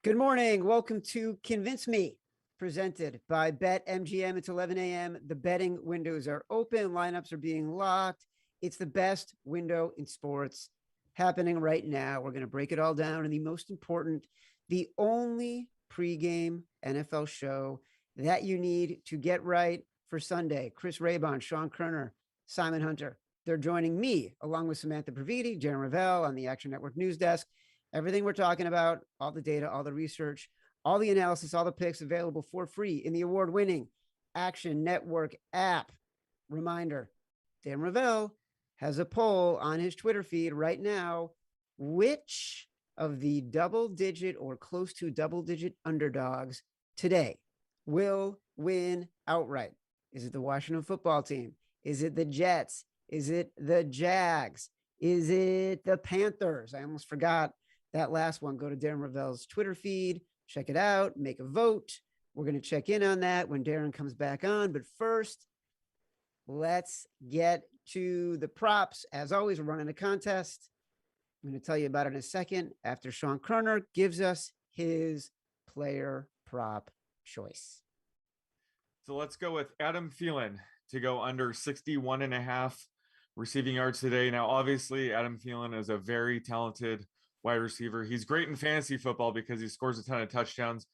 Good morning. Welcome to Convince Me, presented by BetMGM. It's 11 a.m. The betting windows are open. Lineups are being locked. It's the best window in sports happening right now. We're going to break it all down. And the most important, the only pregame NFL show that you need to get right for Sunday. Chris Raybon, Sean Koerner, Simon Hunter. They're joining me along with Samantha Previte, Darren Rovell on the Action Network news desk. Everything we're talking about, all the data, all the research, all the analysis, all the picks available for free in the award-winning Action Network app. Reminder, Dan Rovell has a poll on his Twitter feed right now. Which of the double-digit or close to double-digit underdogs today will win outright? Is it the Washington football team? Is it the Jets? Is it the Jags? Is it the Panthers? I almost forgot that last one. Go to Darren Rovell's Twitter feed, check it out, make a vote. We're going to check in on that when Darren comes back on. But first, let's get to the props. As always, we're running a contest. I'm going to tell you about it in a second after Sean Koerner gives us his player prop choice. So let's go with Adam Thielen to go under 61.5 receiving yards today. Now, obviously, Adam Thielen is a very talented wide receiver. He's great in fantasy football because he scores a ton of touchdowns.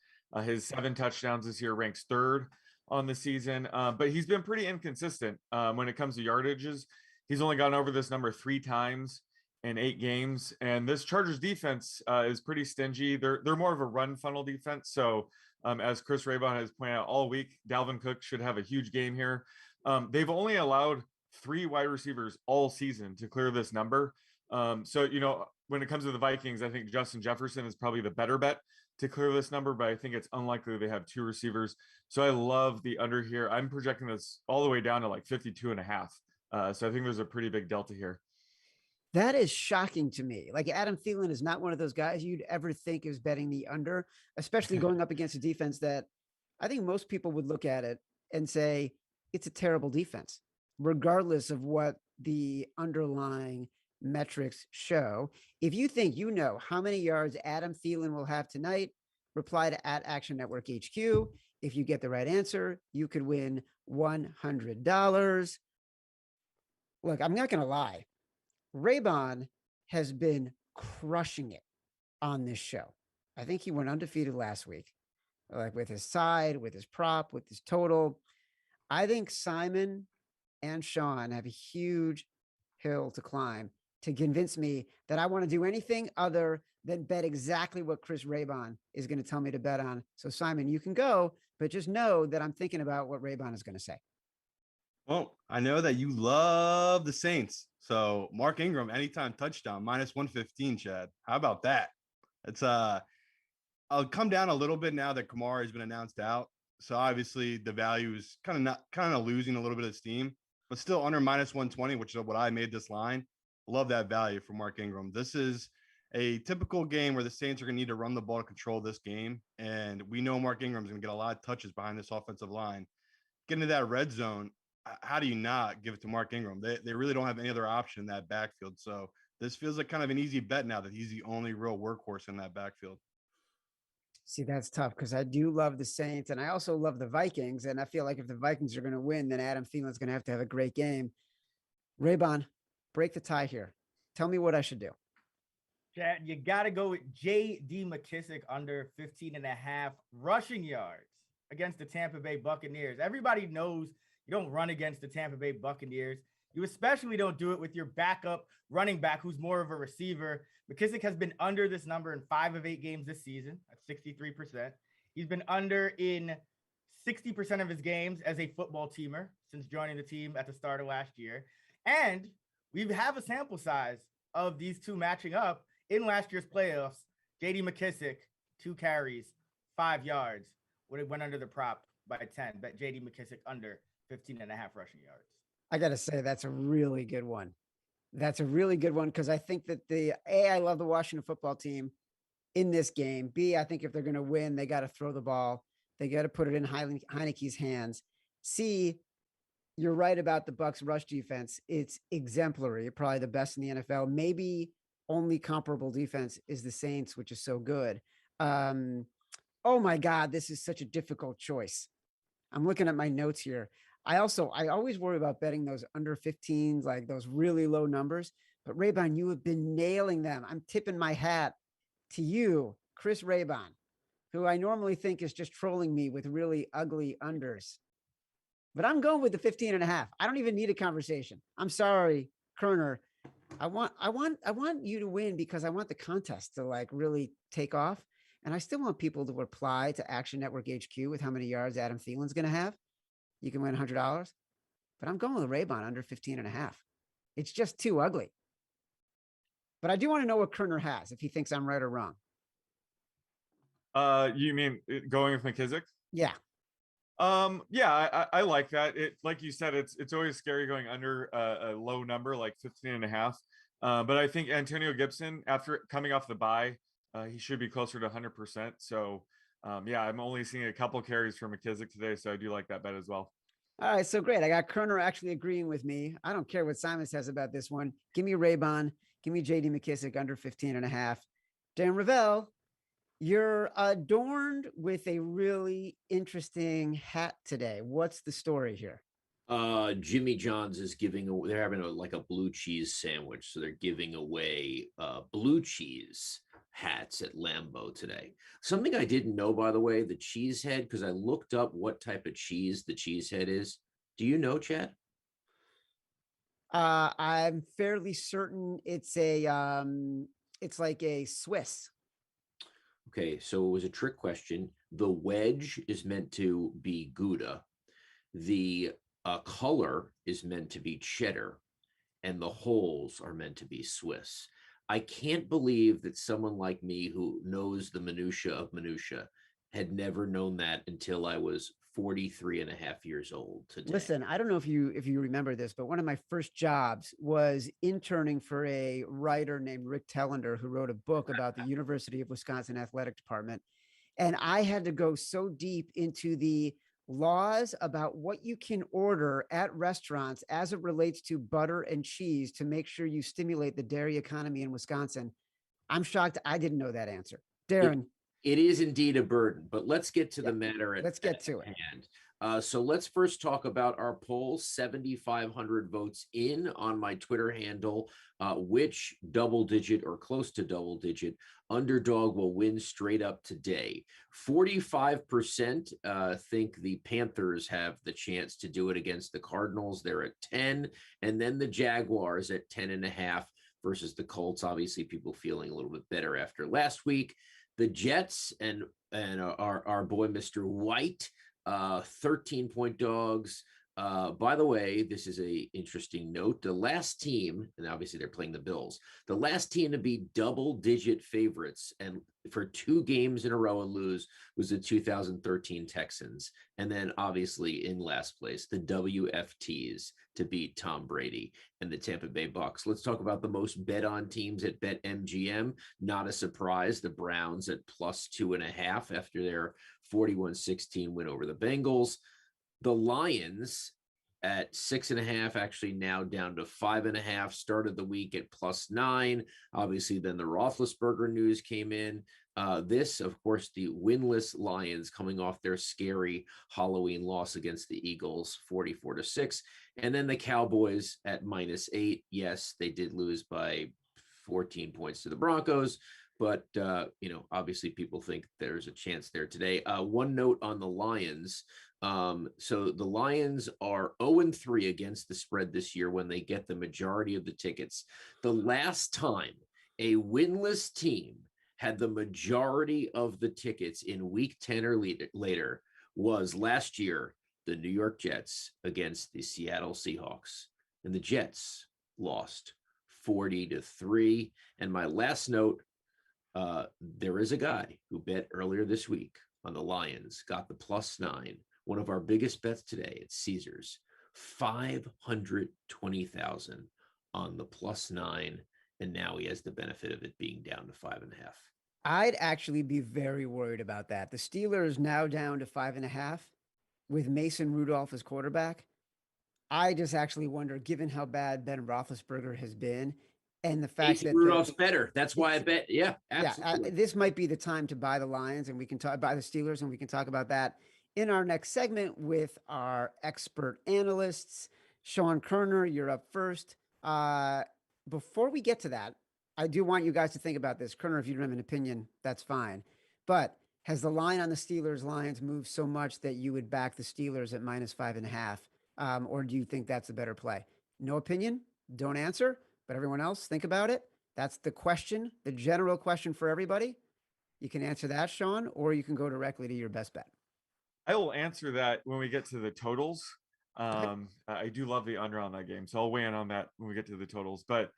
His 7 touchdowns this year ranks 3rd on the season, but he's been pretty inconsistent when it comes to yardages. He's only gone over this number 3 times in 8 games, and this Chargers defense is pretty stingy. They're more of a run funnel defense. So as Chris Raybon has pointed out all week, Dalvin Cook should have a huge game here. They've only allowed 3 wide receivers all season to clear this number. So, when it comes to the Vikings, I think Justin Jefferson is probably the better bet to clear this number, but I think it's unlikely they have 2 receivers. So I love the under here. I'm projecting this all the way down to like 52.5. So I think there's a pretty big delta here. That is shocking to me. Like, Adam Thielen is not one of those guys you'd ever think is betting the under, especially going up against a defense that I think most people would look at it and say it's a terrible defense, regardless of what the underlying metrics show. If you think you know how many yards Adam Thielen will have tonight, reply to @Action Network HQ. If you get the right answer, you could win $100. Look, I'm not going to lie. Raybon has been crushing it on this show. I think he went undefeated last week, like with his side, with his prop, with his total. I think Simon and Sean have a huge hill to climb to convince me that I want to do anything other than bet exactly what Chris Raybon is going to tell me to bet on. So Simon, you can go, but just know that I'm thinking about what Raybon is going to say. Well, I know that you love the Saints. So Mark Ingram, anytime touchdown, -115, Chad. How about that? It's I'll come down a little bit now that Kamara has been announced out. So obviously the value is kind of losing a little bit of steam, but still under -120, which is what I made this line. Love that value for Mark Ingram. This is a typical game where the Saints are going to need to run the ball to control this game. And we know Mark Ingram's going to get a lot of touches behind this offensive line. Get into that red zone. How do you not give it to Mark Ingram? They really don't have any other option in that backfield. So this feels like kind of an easy bet now that he's the only real workhorse in that backfield. See, that's tough because I do love the Saints and I also love the Vikings. And I feel like if the Vikings are going to win, then Adam Thielen's going to have a great game. Raybon, break the tie here. Tell me what I should do. Chad, you got to go with J.D. McKissic under 15.5 rushing yards against the Tampa Bay Buccaneers. Everybody knows you don't run against the Tampa Bay Buccaneers. You especially don't do it with your backup running back who's more of a receiver. McKissic has been under this number in 5 of 8 games this season. That's 63%. He's been under in 60% of his games as a football teamer since joining the team at the start of last year. And we have a sample size of these two matching up in last year's playoffs. J.D. McKissic, 2 carries, 5 yards. Would have went under the prop by 10. Bet J.D. McKissic under 15.5 rushing yards. I got to say, that's a really good one. That's a really good one because I think that I love the Washington football team in this game. B, I think if they're going to win, they got to throw the ball. They got to put it in Heineke's hands. C, you're right about the Bucs rush defense. It's exemplary, probably the best in the NFL. Maybe only comparable defense is the Saints, which is so good. Um, oh my God, this is such a difficult choice. I'm looking at my notes here. I always worry about betting those under 15s, like those really low numbers. But Raybon, you have been nailing them. I'm tipping my hat to you, Chris Raybon, who I normally think is just trolling me with really ugly unders. But I'm going with the 15 and a half. I don't even need a conversation. I'm sorry, Koerner. I want you to win because I want the contest to like really take off. And I still want people to reply to Action Network HQ with how many yards Adam Thielen's going to have. You can win $100. But I'm going with Raybon under 15 and a half. It's just too ugly. But I do want to know what Koerner has, if he thinks I'm right or wrong. You mean going with McKissick? Yeah. Yeah, I like that. It, like you said, it's always scary going under a low number like 15 and a half. But I think Antonio Gibson, after coming off the bye, he should be closer to 100%. So yeah, I'm only seeing a couple carries for McKissick today, so I do like that bet as well. All right, so great. I got Koerner actually agreeing with me. I don't care what Simon says about this one. Give me Raybon. Give me JD McKissick under 15 and a half. Darren Rovell, you're adorned with a really interesting hat today. What's the story here? Jimmy John's is they're having like a blue cheese sandwich, so they're giving away blue cheese hats at Lambeau today. Something I didn't know, by the way, the cheese head, because I looked up what type of cheese the cheese head is. Do you know, Chad? I'm fairly certain it's like a Swiss. Okay, so it was a trick question. The wedge is meant to be Gouda. The color is meant to be cheddar, and the holes are meant to be Swiss. I can't believe that someone like me who knows the minutia of minutia had never known that until I was 43 and a half years old today. Listen, I don't know if you remember this, but one of my first jobs was interning for a writer named Rick Tellender, who wrote a book about the University of Wisconsin athletic department. And I had to go so deep into the laws about what you can order at restaurants as it relates to butter and cheese to make sure you stimulate the dairy economy in Wisconsin. I'm shocked I didn't know that answer. Darren. It is indeed a burden, but let's get to the matter let's get to it. So let's first talk about our poll. 7,500 votes in on my Twitter handle. Which double digit or close to double digit underdog will win straight up today? 45% think the Panthers have the chance to do it against the Cardinals. They're at 10, and then the Jaguars at 10.5 versus the Colts. Obviously, people feeling a little bit better after last week. The Jets and our boy, Mr. White, 13-point dogs. By the way, this is a interesting note. The last team, and obviously they're playing the Bills, the last team to be double-digit favorites and for 2 games in a row and lose was the 2013 Texans. And then obviously in last place, the WFTs to beat Tom Brady and the Tampa Bay Bucks. Let's talk about the most bet on teams at BetMGM. Not a surprise, the Browns at +2.5 after their 41-16 win over the Bengals. The Lions at 6.5, actually now down to 5.5, started the week at +9. Obviously, then the Roethlisberger news came in. This, of course, the winless Lions coming off their scary Halloween loss against the Eagles, 44-6. And then the Cowboys at -8. Yes, they did lose by 14 points to the Broncos. But, obviously people think there's a chance there today. One note on the Lions. So the Lions are 0-3 against the spread this year when they get the majority of the tickets. The last time a winless team had the majority of the tickets in week 10 or later was last year, the New York Jets against the Seattle Seahawks. And the Jets lost 40-3. And my last note, there is a guy who bet earlier this week on the Lions, got the +9. One of our biggest bets today at Caesars, 520,000 on the +9. And now he has the benefit of it being down to 5.5. I'd actually be very worried about that. The Steelers now down to 5.5 with Mason Rudolph as quarterback. I just actually wonder, given how bad Ben Roethlisberger has been, And the fact Mason that Rudolph's better. That's why I bet. Yeah, yeah, absolutely. this might be the time to buy the Lions, and we can talk buy the Steelers, and we can talk about that in our next segment with our expert analysts. Sean Koerner, you're up first. Before we get to that, I do want you guys to think about this. Koerner, if you don't have an opinion, that's fine. But has the line on the Steelers Lions moved so much that you would back the Steelers at -5.5? Or do you think that's a better play? No opinion, don't answer, but everyone else, think about it. That's the question, the general question for everybody. You can answer that, Sean, or you can go directly to your best bet. I will answer that when we get to the totals. I do love the under on that game, so I'll weigh in on that when we get to the totals. But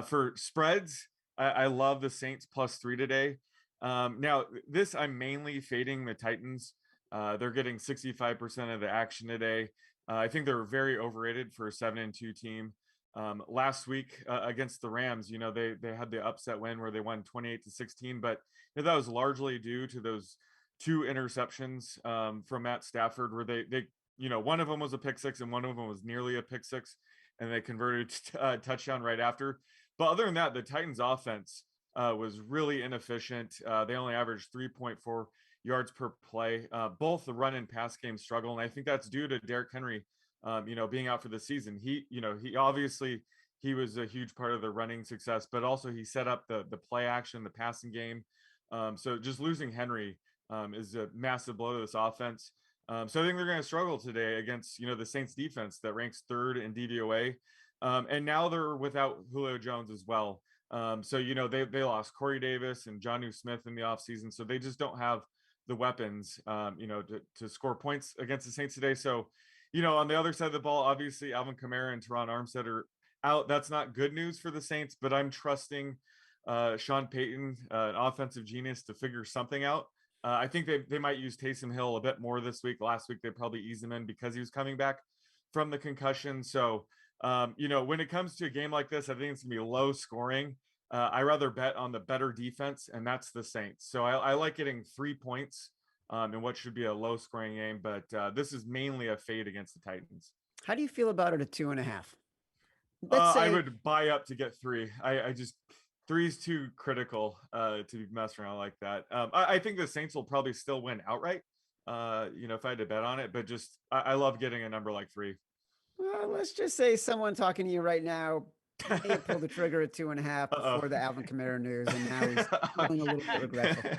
for spreads, I love the Saints +3 today. Now, this I'm mainly fading the Titans. They're getting 65% of the action today. I think they're very overrated for a 7-2 team. Last week against the Rams, they had the upset win where they won 28-16, but that was largely due to those 2 interceptions from Matt Stafford, where they one of them was a pick six and one of them was nearly a pick six, and they converted a touchdown right after. But other than that, the Titans offense was really inefficient. They only averaged 3.4 yards per play. Both the run and pass game struggle, and I think that's due to Derrick Henry being out for the season. He obviously he was a huge part of the running success, but also he set up the play action, the passing game. So just losing Henry is a massive blow to this offense. So I think they're going to struggle today against the Saints defense that ranks 3rd in DVOA, and now they're without Julio Jones as well. So they lost Corey Davis and Jonnu Smith in the offseason, so they just don't have the weapons to score points against the Saints today. So on the other side of the ball, obviously Alvin Kamara and Teron Armstead are out. That's not good news for the Saints, but I'm trusting Sean Payton, an offensive genius, to figure something out. I think they might use Taysom Hill a bit more this week. Last week, they probably eased him in because he was coming back from the concussion. So, when it comes to a game like this, I think it's going to be low scoring. I rather bet on the better defense, and that's the Saints. So I like getting 3 points in what should be a low scoring game, but this is mainly a fade against the Titans. How do you feel about it at 2.5? I would buy up to get 3. I just 3 is too critical to be messing around like that. I think the Saints will probably still win outright. If I had to bet on it, but just I love getting a number like 3. Well, let's just say someone talking to you right now may pull the trigger at 2.5 before the Alvin Kamara news, and now he's feeling a little bit regretful.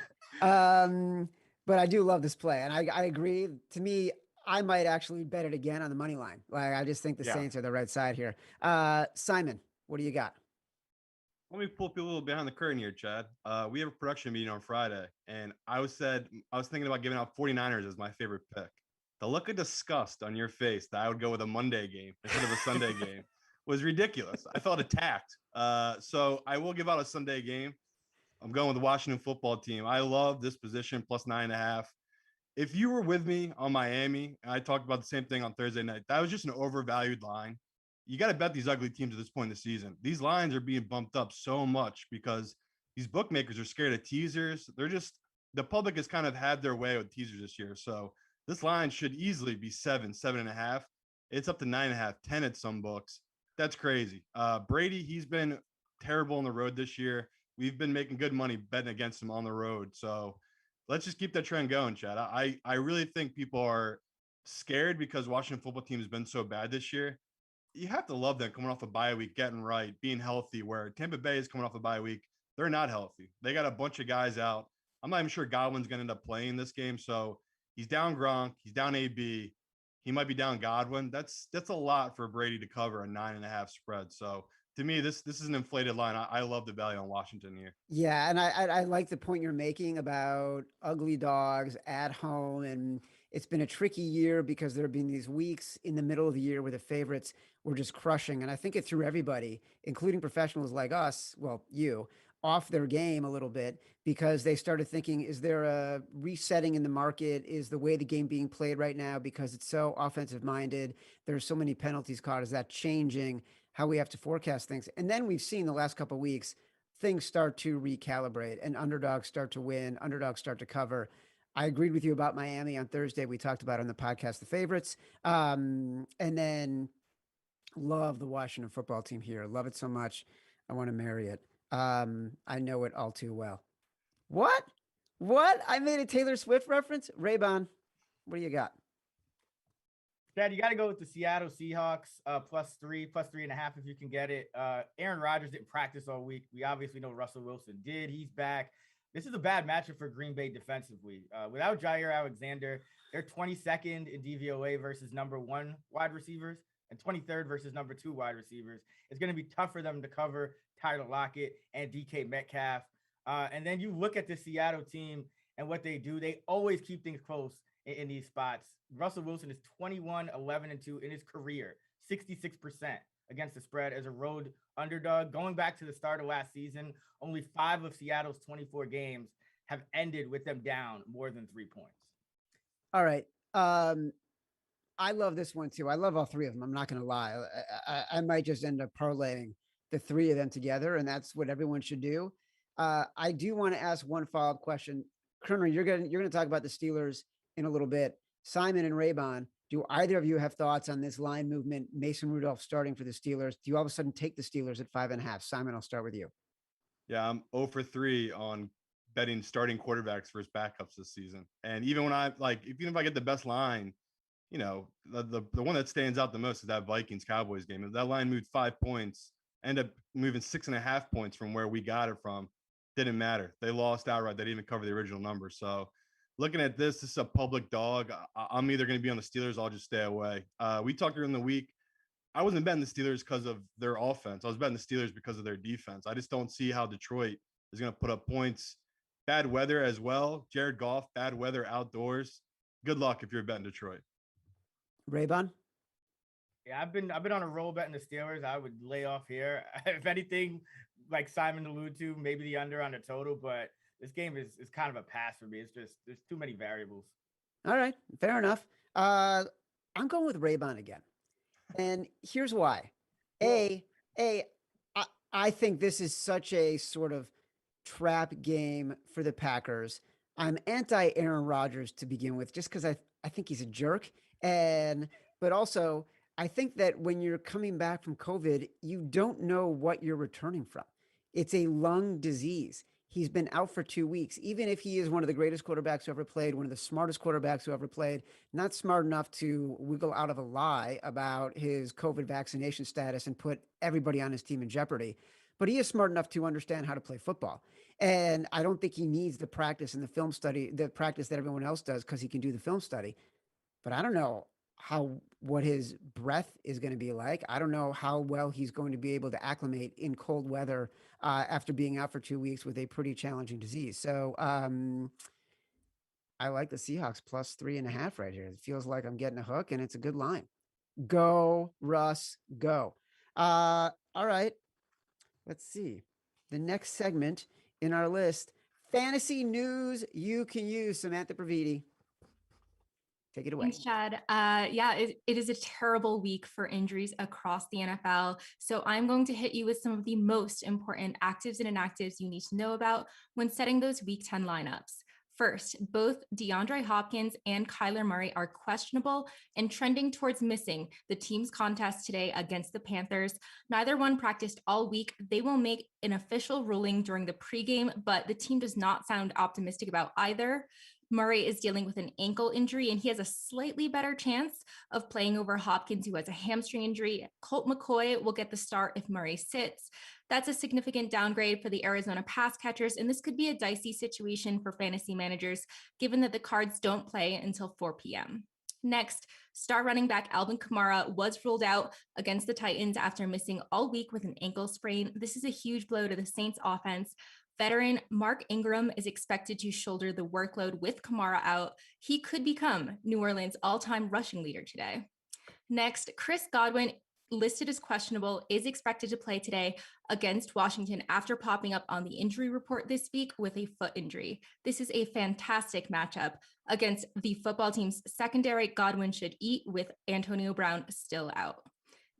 But I do love this play, and I agree. To me, I might actually bet it again on the money line. Like, I just think the Saints are the right side here. Simon, what do you got? Let me pull people a little behind the curtain here, Chad. We have a production meeting on Friday, and I was thinking about giving out 49ers as my favorite pick. The look of disgust on your face that I would go with a Monday game instead of a Sunday game was ridiculous. I felt attacked. So I will give out a Sunday game. I'm going with the Washington football team. I love this position +9.5. If you were with me on Miami, and I talked about the same thing on Thursday night, that was just an overvalued line. You got to bet these ugly teams at this point in the season. These lines are being bumped up so much because these bookmakers are scared of teasers. The public has kind of had their way with teasers this year. So this line should easily be 7.5. It's up to 9.5, 10 at some books. That's crazy. Brady, he's been terrible on the road this year. We've been making good money betting against him on the road. So let's just keep that trend going, Chad. I really think people are scared because Washington football team has been so bad this year. You have to love them coming off a bye week, getting right, being healthy, where Tampa Bay is coming off a bye week. They're not healthy. They got a bunch of guys out. I'm not even sure Godwin's going to end up playing this game. So he's down Gronk. He's down AB. He might be down Godwin. That's a lot for Brady to cover a 9.5 spread. So to me, this is an inflated line. I love the value on Washington here. Yeah, and I like the point you're making about ugly dogs at home. And it's been a tricky year because there have been these weeks in the middle of the year where the favorites were just crushing. And I think it threw everybody, including professionals like us, well, you, off their game a little bit because they started thinking, is there a resetting in the market? Is the way the game being played right now, because it's so offensive minded, there's so many penalties caught, is that changing how we have to forecast things? And then we've seen the last couple of weeks, things start to recalibrate and underdogs start to win, underdogs start to cover. I agreed with you about Miami on Thursday. We talked about on the podcast, the favorites. And then love the Washington football team here. Love it so much. I want to marry it. I know it all too well. What? What? I made a Taylor Swift reference? Raybon, what do you got? Dad, you got to go with the Seattle Seahawks +3.5 if you can get it. Aaron Rodgers didn't practice all week. We obviously know Russell Wilson did. He's back. This is a bad matchup for Green Bay defensively. Without Jair Alexander, they're 22nd in DVOA versus number 1 wide receivers and 23rd versus number 2 wide receivers. It's going to be tough for them to cover Tyler Lockett and DK Metcalf. And then you look at the Seattle team and what they do. They always keep things close in these spots. Russell Wilson is 21-11-2 in his career, 66% against the spread as a road underdog. Going back to the start of last season, only 5 of Seattle's 24 games have ended with them down more than 3 points. All right. I love this one too. I love all 3 of them. I'm not going to lie. I might just end up parlaying the 3 of them together, and that's what everyone should do. I do want to ask one follow-up question. Koerner, you're going to talk about the Steelers in a little bit. Simon and Raybon, do either of you have thoughts on this line movement? Mason Rudolph starting for the Steelers. Do you all of a sudden take the Steelers at 5.5? Simon, I'll start with you. Yeah, I'm 0 for 3 on betting starting quarterbacks versus backups this season. And even when even if I get the best line, you know, the one that stands out the most is that Vikings Cowboys game. If that line moved 5 points, end up moving 6.5 points from where we got it from, didn't matter. They lost outright. They didn't even cover the original number. So looking at this is a public dog. I'm either going to be on the Steelers. I'll just stay away. We talked during the week. I wasn't betting the Steelers because of their offense. I was betting the Steelers because of their defense. I just don't see how Detroit is going to put up points. Bad weather as well. Jared Goff, bad weather outdoors. Good luck if you're betting Detroit. Raybon? Yeah, I've been on a roll betting the Steelers. I would lay off here. If anything, like Simon alluded to, maybe the under on the total, but this game is kind of a pass for me. It's just there's too many variables. All right, fair enough. I'm going with Raybon again. And here's why. I think this is such a sort of trap game for the Packers. I'm anti Aaron Rodgers to begin with, just because I think he's a jerk. But also I think that when you're coming back from COVID, you don't know what you're returning from. It's a lung disease. He's been out for 2 weeks. Even if he is one of the greatest quarterbacks who ever played, one of the smartest quarterbacks who ever played, not smart enough to wiggle out of a lie about his COVID vaccination status and put everybody on his team in jeopardy. But he is smart enough to understand how to play football. And I don't think he needs the practice and the film study, the practice that everyone else does, because he can do the film study. But I don't know what his breath is going to be like. I don't know how well he's going to be able to acclimate in cold weather after being out for 2 weeks with a pretty challenging disease. So I like the Seahawks +3.5 right here. It feels like I'm getting a hook, and it's a good line. Go, Russ, go. All right. Let's see. The next segment in our list, fantasy news you can use. Samantha Previte. Take it away. Thanks, Chad. It is a terrible week for injuries across the NFL. So I'm going to hit you with some of the most important actives and inactives you need to know about when setting those week 10 lineups. First, both DeAndre Hopkins and Kyler Murray are questionable and trending towards missing the team's contest today against the Panthers. Neither one practiced all week. They will make an official ruling during the pregame, but the team does not sound optimistic about either. Murray is dealing with an ankle injury, and he has a slightly better chance of playing over Hopkins, who has a hamstring injury. Colt McCoy will get the start if Murray sits. That's a significant downgrade for the Arizona pass catchers, and this could be a dicey situation for fantasy managers, given that the Cards don't play until 4 p.m. Next, star running back Alvin Kamara was ruled out against the Titans after missing all week with an ankle sprain. This is a huge blow to the Saints offense. Veteran Mark Ingram is expected to shoulder the workload with Kamara out. He could become New Orleans' all-time rushing leader today. Next, Chris Godwin, listed as questionable, is expected to play today against Washington after popping up on the injury report this week with a foot injury. This is a fantastic matchup against the football team's secondary. Godwin should eat with Antonio Brown still out.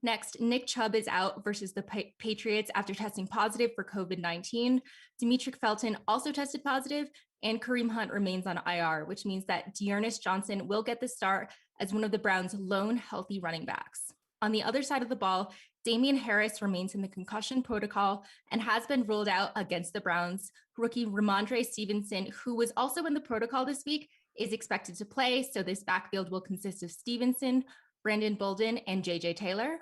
Next, Nick Chubb is out versus the Patriots after testing positive for COVID-19. Demetric Felton also tested positive, and Kareem Hunt remains on IR, which means that Dearness Johnson will get the start as one of the Browns' lone healthy running backs. On the other side of the ball, Damian Harris remains in the concussion protocol and has been ruled out against the Browns. Rookie Ramondre Stevenson, who was also in the protocol this week, is expected to play. So this backfield will consist of Stevenson, Brandon Bolden, and JJ Taylor.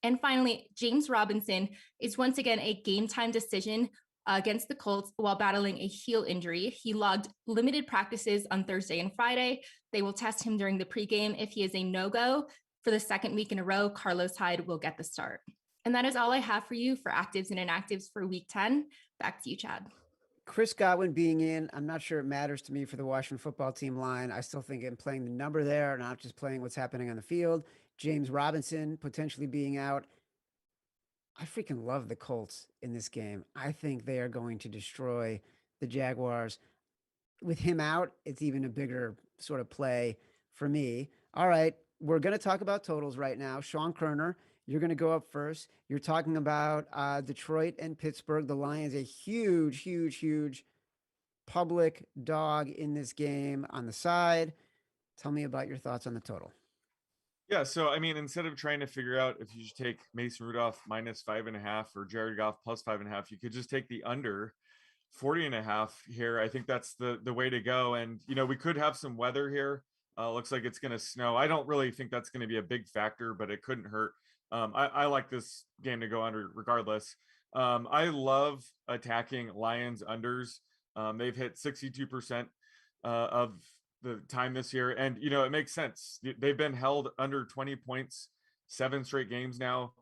And finally, James Robinson is once again a game time decision against the Colts while battling a heel injury. He logged limited practices on Thursday and Friday. They will test him during the pregame. If he is a no-go for the second week in a row, Carlos Hyde will get the start. And that is all I have for you for actives and inactives for week 10. Back to you, Chad. Chris Godwin being in, I'm not sure it matters to me for the Washington football team line. I still think I'm playing the number there, not just playing what's happening on the field. James Robinson potentially being out. I freaking love the Colts in this game. I think they are going to destroy the Jaguars. With him out, it's even a bigger sort of play for me. All right, we're going to talk about totals right now. Sean Koerner, you're going to go up first. You're talking about Detroit and Pittsburgh. The Lions, a huge public dog in this game on the side. Tell me about your thoughts on the total. Yeah, so I mean, instead of trying to figure out if you should take Mason Rudolph -5.5 or Jared Goff +5.5, you could just take the under 40.5 here. I think that's the way to go. And we could have some weather here. Looks like it's going to snow. I don't really think that's going to be a big factor, but it couldn't hurt. I like this game to go under regardless. I love attacking Lions unders. They've hit 62% of the time this year. And, it makes sense. They've been held under 20 points, 7 straight games now.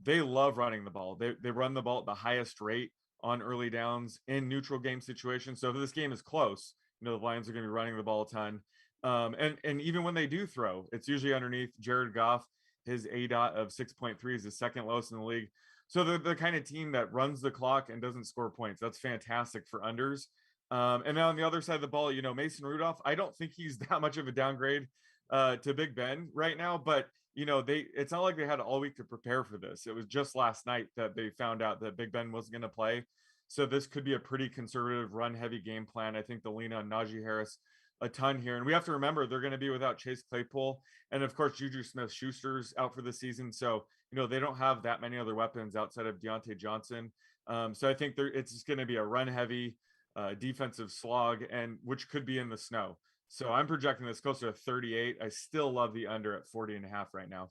They love running the ball. They run the ball at the highest rate on early downs in neutral game situations. So if this game is close, the Lions are going to be running the ball a ton. And even when they do throw, it's usually underneath. Jared Goff, his ADOT of 6.3 is the second lowest in the league. So they're the kind of team that runs the clock and doesn't score points. That's fantastic for unders. And then on the other side of the ball, Mason Rudolph, I don't think he's that much of a downgrade to Big Ben right now, but it's not like they had all week to prepare for this. It was just last night that they found out that Big Ben wasn't going to play. So this could be a pretty conservative run heavy game plan. I think they'll lean on Najee Harris a ton here. And we have to remember they're going to be without Chase Claypool. And of course, Juju Smith-Schuster's out for the season. So, they don't have that many other weapons outside of Deontay Johnson. So I think it's just going to be a run heavy defensive slog, and which could be in the snow. So I'm projecting this closer to 38. I still love the under at 40.5 right now.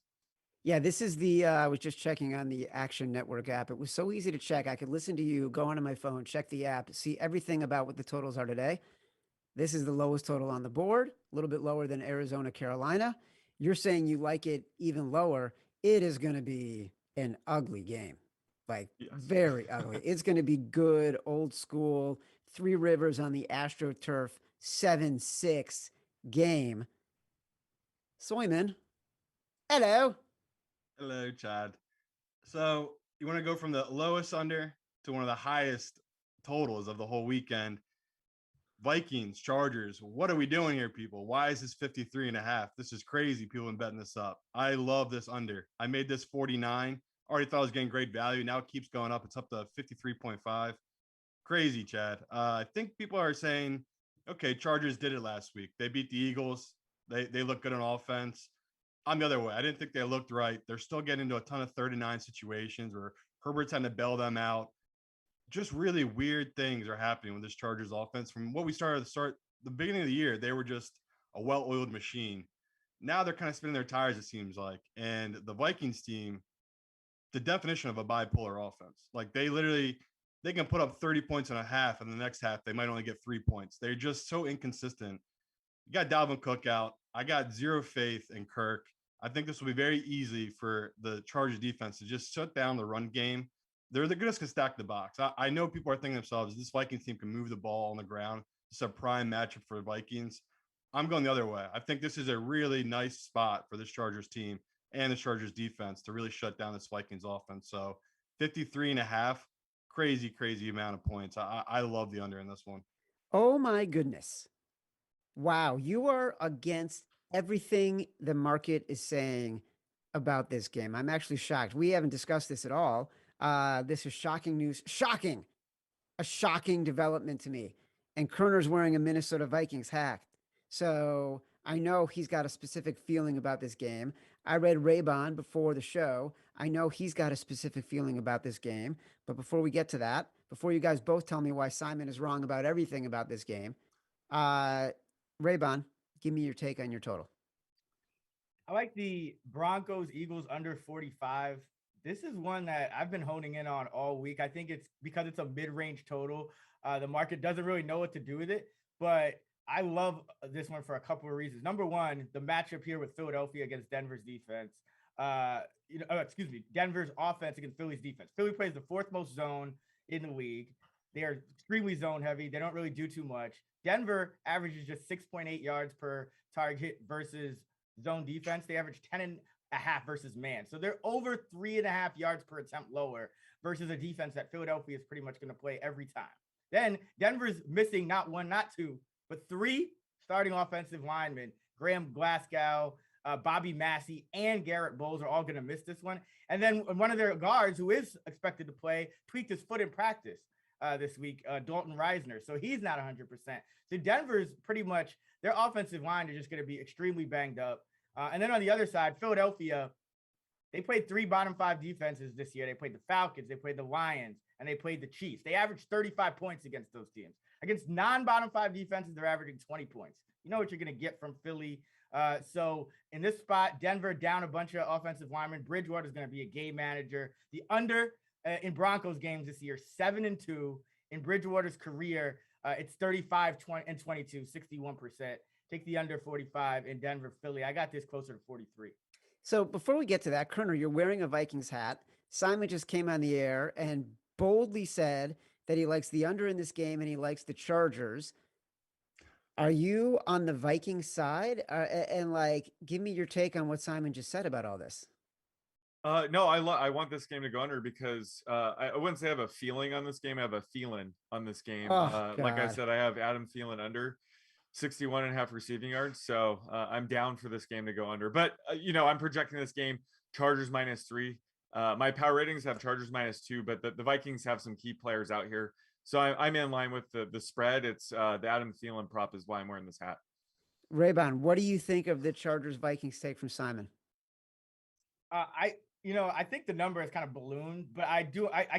Yeah, this is I was just checking on the Action Network app. It was so easy to check. I could listen to you, go onto my phone, check the app, see everything about what the totals are today. This is the lowest total on the board, a little bit lower than Arizona, Carolina. You're saying you like it even lower. It is going to be an ugly game, like very ugly. It's going to be good, old school, Three Rivers on the AstroTurf 7-6 game. Soyman, hello. Hello, Chad. So you want to go from the lowest under to one of the highest totals of the whole weekend. Vikings, Chargers. What are we doing here, people? Why is this 53.5? This is crazy. People have been betting this up. I love this under. I made this 49. Already thought I was getting great value. Now it keeps going up. It's up to 53.5. Crazy, Chad. I think people are saying, okay, Chargers did it last week. They beat the Eagles. They look good on offense. I'm the other way. I didn't think they looked right. They're still getting into a ton of 39 situations where Herbert's had to bail them out. Just really weird things are happening with this Chargers offense. From what we started the beginning of the year, they were just a well-oiled machine. Now they're kind of spinning their tires, it seems like. And the Vikings team, the definition of a bipolar offense. Like they can put up 30 points in a half, and the next half they might only get 3 points. They're just so inconsistent. You got Dalvin Cook out. I got zero faith in Kirk. I think this will be very easy for the Chargers defense to just shut down the run game. They're just going to stack the box. I know people are thinking to themselves, this Vikings team can move the ball on the ground. It's a prime matchup for the Vikings. I'm going the other way. I think this is a really nice spot for this Chargers team and the Chargers defense to really shut down this Vikings offense. So 53.5, crazy amount of points. I love the under in this one. Oh my goodness. Wow. You are against everything the market is saying about this game. I'm actually shocked. We haven't discussed this at all. This is shocking news. Shocking. A shocking development to me. And Koerner's wearing a Minnesota Vikings hat. So I know he's got a specific feeling about this game. I read Raybon before the show. I know he's got a specific feeling about this game. But before we get to that, before you guys both tell me why Simon is wrong about everything about this game, Raybon, give me your take on your total. I like the Broncos Eagles under 45. This is one that I've been honing in on all week. I think it's because it's a mid-range total. The market doesn't really know what to do with it, but I love this one for a couple of reasons. Number one, the matchup here with Philadelphia against Denver's defense. Denver's offense against Philly's defense. Philly plays the fourth most zone in the league. They are extremely zone heavy. They don't really do too much. Denver averages just 6.8 yards per target versus zone defense. They average 10.5 versus man. So they're over 3.5 yards per attempt lower versus a defense that Philadelphia is pretty much going to play every time. Then Denver's missing not one, not two, but three starting offensive linemen. Graham Glasgow, Bobby Massey, and Garrett Bowles are all going to miss this one. And then one of their guards, who is expected to play, tweaked his foot in practice this week, Dalton Reisner. So he's not 100%. So Denver's pretty much, their offensive line is just going to be extremely banged up. And then on the other side, Philadelphia, they played 3 bottom 5 defenses this year. They played the Falcons, they played the Lions, and they played the Chiefs. They averaged 35 points against those teams. Against non-bottom 5 defenses, they're averaging 20 points. You know what you're going to get from Philly. So in this spot, Denver down a bunch of offensive linemen. Bridgewater is going to be a game manager. The under in Broncos games this year, 7-2. In Bridgewater's career, it's 35-22, 61%. Take the under 45 in Denver, Philly. I got this closer to 43. So before we get to that, Koerner, you're wearing a Vikings hat. Simon just came on the air and boldly said that he likes the under in this game and he likes the Chargers. Are you on the Vikings side? And give me your take on what Simon just said about all this. No, I want this game to go under because I wouldn't say I have a feeling on this game. I have a feeling on this game. Like I said, I have Adam Thielen under 61.5 receiving yards. So I'm down for this game to go under. But, I'm projecting this game Chargers -3. My power ratings have Chargers -2, but the Vikings have some key players out here. So I'm in line with the spread. It's the Adam Thielen prop is why I'm wearing this hat. Raybon, what do you think of the Chargers Vikings take from Simon? I think the number is kind of ballooned, but I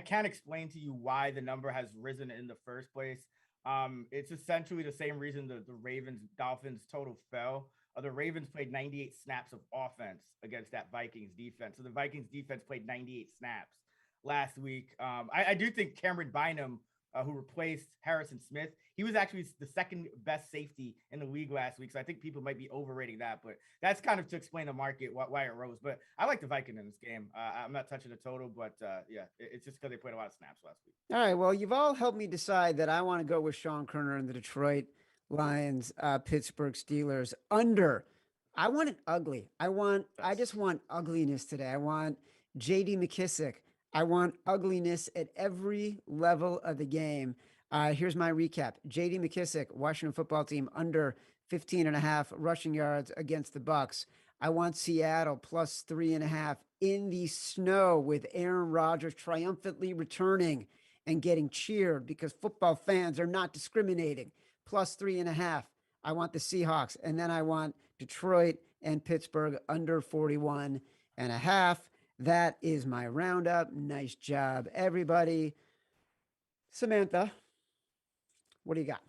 can't explain to you why the number has risen in the first place. It's essentially the same reason the Ravens-Dolphins total fell. The Ravens played 98 snaps of offense against that Vikings defense. So the Vikings defense played 98 snaps last week. I do think Cameron Bynum, who replaced Harrison Smith, he was actually the second best safety in the league last week. So I think people might be overrating that, but that's kind of to explain the market, why it rose. But I like the Vikings in this game. I'm not touching the total, but it's just because they played a lot of snaps last week. All right. Well, you've all helped me decide that I want to go with Sean Koerner and the Detroit Lions, Pittsburgh Steelers under. I want it ugly. I just want ugliness today. I want JD McKissick. I want ugliness at every level of the game. Here's my recap. JD McKissick, Washington football team, under 15.5 rushing yards against the Bucs. I want Seattle +3.5 in the snow with Aaron Rodgers triumphantly returning and getting cheered because football fans are not discriminating. +3.5. I want the Seahawks. And then I want Detroit and Pittsburgh under 41.5. That is my roundup. Nice job, everybody. Samantha, what do you got?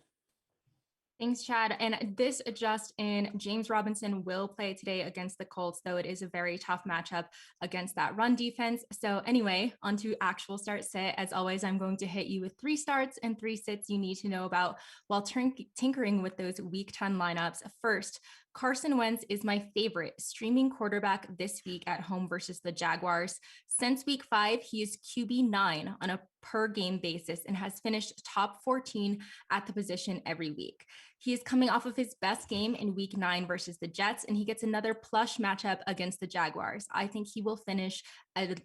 Thanks, Chad. And this just in, James Robinson will play today against the Colts, though it is a very tough matchup against that run defense. So anyway, on to actual start sit. As always, I'm going to hit you with 3 starts and 3 sits you need to know about while tinkering with those week 10 lineups. First, Carson Wentz is my favorite streaming quarterback this week at home versus the Jaguars. Since week 5, he is QB9 on a per game basis and has finished top 14 at the position every week. He is coming off of his best game in week 9 versus the Jets, and he gets another plush matchup against the Jaguars. I think he will finish as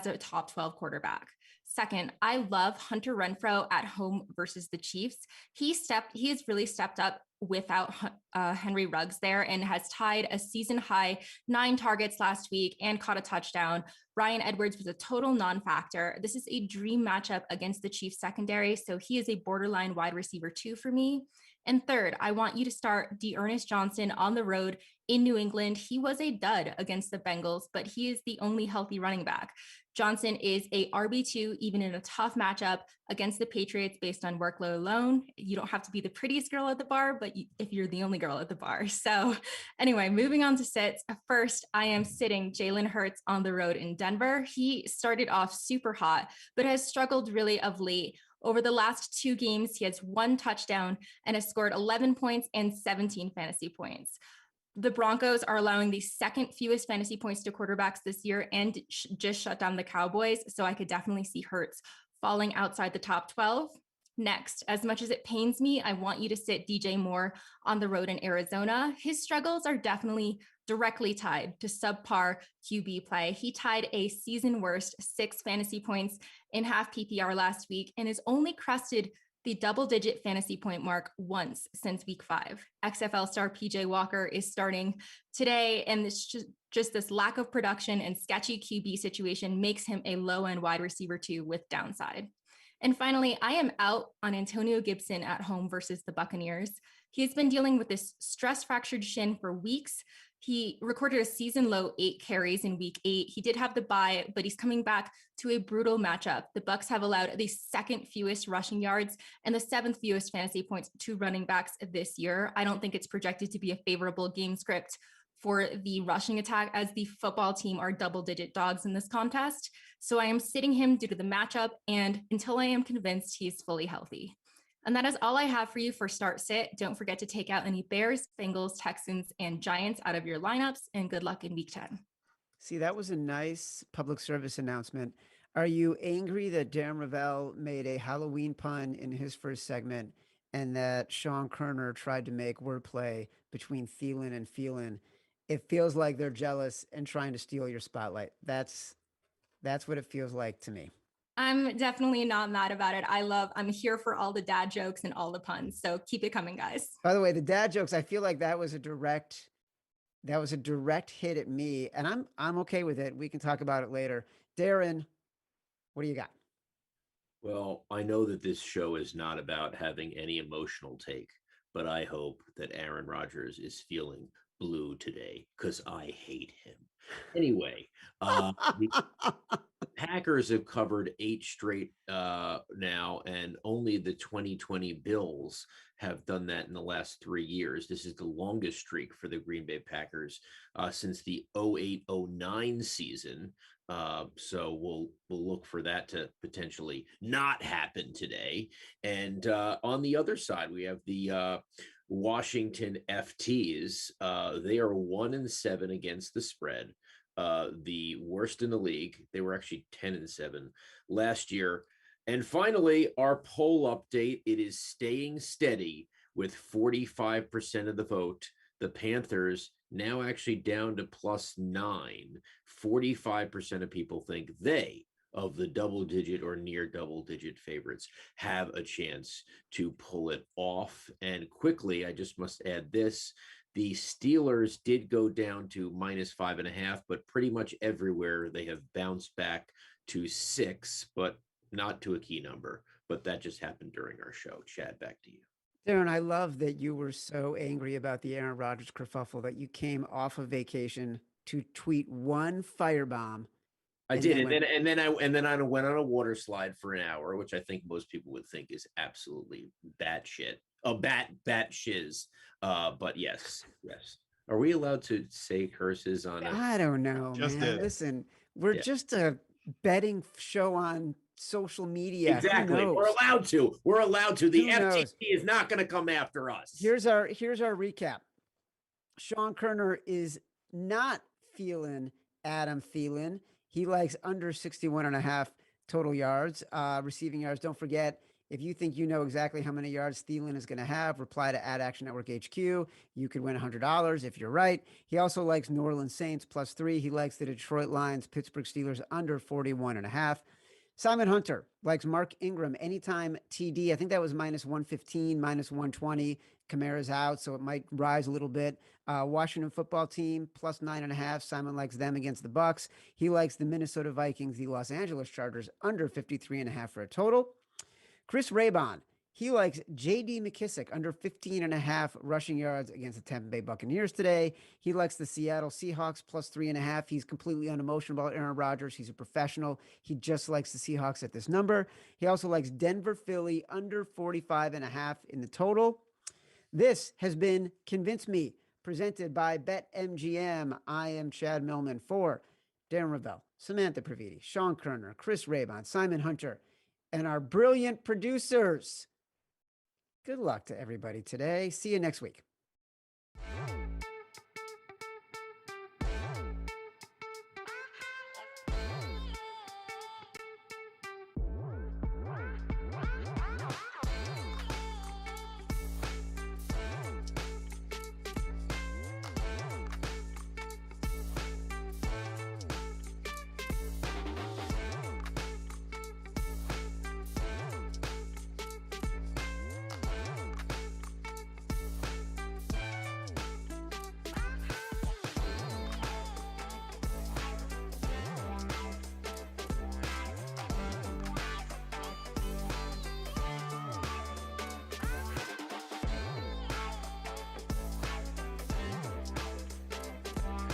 a top 12 quarterback. Second, I love Hunter Renfrow at home versus the Chiefs. He has really stepped up without Henry Ruggs there and has tied a season high 9 targets last week and caught a touchdown. Ryan Edwards was a total non-factor. This is a dream matchup against the Chiefs secondary, so he is a borderline wide receiver 2 for me. And third, I want you to start D'Ernest Johnson on the road in New England. He was a dud against the Bengals, but he is the only healthy running back. Johnson is a RB2, even in a tough matchup against the Patriots based on workload alone. You don't have to be the prettiest girl at the bar, but if you're the only girl at the bar. So anyway, moving on to sits. First, I am sitting Jalen Hurts on the road in Denver. He started off super hot, but has struggled really of late. Over the last 2 games, he has 1 touchdown and has scored 11 points and 17 fantasy points. The Broncos are allowing the second fewest fantasy points to quarterbacks this year and just shut down the Cowboys. So I could definitely see Hurts falling outside the top 12. Next, as much as it pains me, I want you to sit DJ Moore on the road in Arizona. His struggles are definitely directly tied to subpar QB play. He tied a season worst 6 fantasy points in half PPR last week and has only crested the double-digit fantasy point mark once since week 5. XFL star PJ Walker is starting today, and it's just this lack of production and sketchy QB situation makes him a low-end wide receiver 2 with downside. And finally, I am out on Antonio Gibson at home versus the Buccaneers. He's been dealing with this stress-fractured shin for weeks. He recorded a season low 8 carries in week 8. He did have the bye, but he's coming back to a brutal matchup. The Bucs have allowed the 2nd fewest rushing yards and the 7th fewest fantasy points to running backs this year. I don't think it's projected to be a favorable game script for the rushing attack, as the football team are double-digit dogs in this contest. So I am sitting him due to the matchup and until I am convinced he's fully healthy. And that is all I have for you for start sit. Don't forget to take out any Bears, Bengals, Texans, and Giants out of your lineups, and good luck in week 10. See, that was a nice public service announcement. Are you angry that Darren Rovell made a Halloween pun in his first segment and that Sean Koerner tried to make wordplay between Thielen and Phelan? It feels like they're jealous and trying to steal your spotlight. That's what it feels like to me. I'm definitely not mad about it. I'm here for all the dad jokes and all the puns. So keep it coming, guys. By the way, the dad jokes, I feel like that was a direct hit at me, and I'm okay with it. We can talk about it later. Darren, what do you got? Well, I know that this show is not about having any emotional take, but I hope that Aaron Rodgers is feeling blue today because I hate him. Anyway, the Packers have covered 8 straight now, and only the 2020 Bills have done that in the last 3 years. This is the longest streak for the Green Bay Packers since the 08-09 season. So we'll look for that to potentially not happen today. And on the other side, we have the Washington FTs. They are 1-7 against the spread. The worst in the league. They were actually 10-7 last year. And finally, our poll update, it is staying steady with 45% of the vote. The Panthers now actually down to +9. 45% of people think they, of the double-digit or near double-digit favorites, have a chance to pull it off. And quickly, I just must add this. The Steelers did go down to -5.5, but pretty much everywhere they have bounced back to 6, but not to a key number. But that just happened during our show. Chad, back to you. Darren, I love that you were so angry about the Aaron Rodgers kerfuffle that you came off of vacation to tweet one firebomb. I did, and then I went on a water slide for an hour, which I think most people would think is absolutely batshit. Bat shiz. But yes. Are we allowed to say curses on it? I don't know, Just man. did. Listen, we're just a betting show on social media. Exactly. We're allowed to. The Who knows? FTC is not going to come after us. Here's our recap. Sean Koerner is not feeling Adam Thielen. He likes under 61.5 total yards, receiving yards. Don't forget, if you think you know exactly how many yards Thielen is going to have, reply to @ActionNetworkHQ. You could win $100 if you're right. He also likes New Orleans Saints +3. He likes the Detroit Lions, Pittsburgh Steelers under 41.5. Simon Hunter likes Mark Ingram anytime TD. I think that was -115, -120. Kamara's out, so it might rise a little bit. Washington football team +9.5. Simon likes them against the Bucs. He likes the Minnesota Vikings, the Los Angeles Chargers under 53.5 for a total. Chris Raybon He likes J.D. McKissick under 15.5 rushing yards against the Tampa Bay Buccaneers today. He likes the Seattle Seahawks plus 3.5. He's completely unemotional about Aaron Rodgers. He's a professional. He just likes the Seahawks at this number. He also likes Denver Philly under 45.5 in the total. This has been Convince Me, presented by BetMGM. I am Chad Millman for Darren Rovell, Samantha Previte, Sean Koerner, Chris Raybon, Simon Hunter, and our brilliant producers. Good luck to everybody today. See you next week.